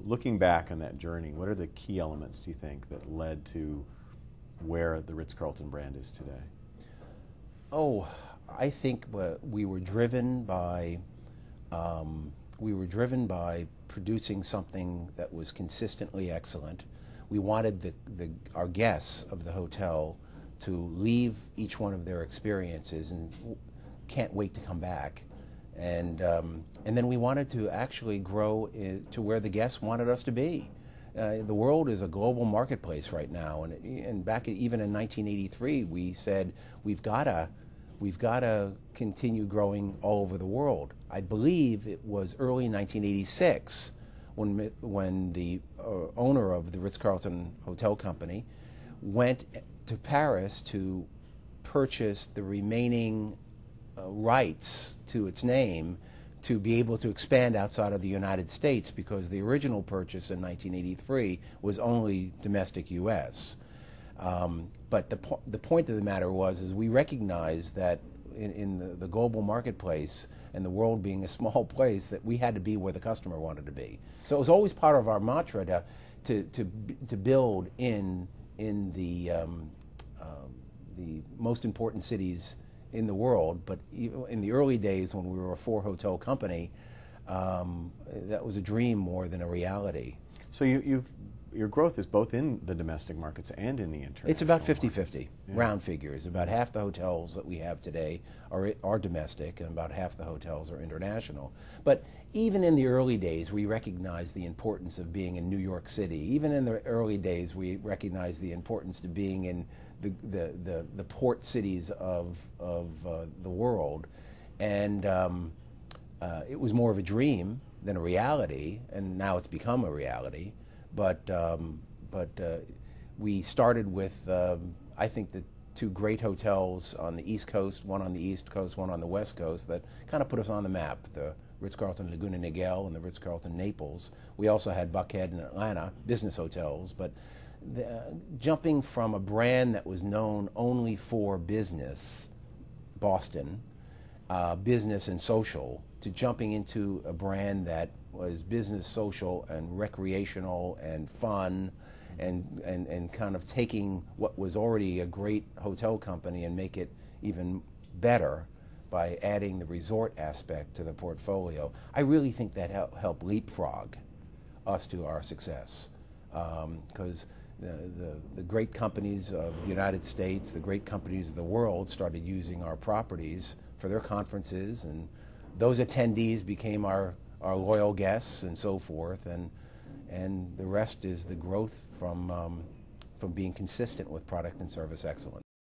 looking back on that journey, what are the key elements, do you think, that led to where the Ritz-Carlton brand is today? Oh, I think we were driven by producing something that was consistently excellent. We wanted our guests of the hotel to leave each one of their experiences and can't wait to come back. And then we wanted to actually grow to where the guests wanted us to be. The world is a global marketplace right now, and back even in 1983, we said we've got to continue growing all over the world. I believe it was early 1986 when the owner of the Ritz-Carlton Hotel Company went to Paris to purchase the remaining rights to its name to be able to expand outside of the United States, because the original purchase in 1983 was only domestic U.S. But the point of the matter is we recognized that in the global marketplace and the world being a small place, that we had to be where the customer wanted to be. So it was always part of our mantra to build in the most important cities in the world. But in the early days when we were a 4-hotel company, that was a dream more than a reality. So your growth is both in the domestic markets and in the international. It's about 50-50, yeah. Round figures. About half the hotels that we have today are domestic, and about half the hotels are international. But even in the early days, we recognized the importance of being in New York City. Even in the early days, we recognized the importance of being in the port cities of the world. And it was more of a dream than a reality, and now it's become a reality. But we started with, I think, the 2 great hotels on the East Coast, one on the East Coast, one on the West Coast, that kind of put us on the map, the Ritz-Carlton Laguna Niguel and the Ritz-Carlton Naples. We also had Buckhead and Atlanta, business hotels. But jumping from a brand that was known only for business, Boston, business and social, to jumping into a brand that was business, social, and recreational and fun, and kind of taking what was already a great hotel company and make it even better by adding the resort aspect to the portfolio. I really think that helped leapfrog us to our success, because the great companies of the United States, the great companies of the world started using our properties for their conferences, and those attendees became our loyal guests and so forth, and the rest is the growth from being consistent with product and service excellence.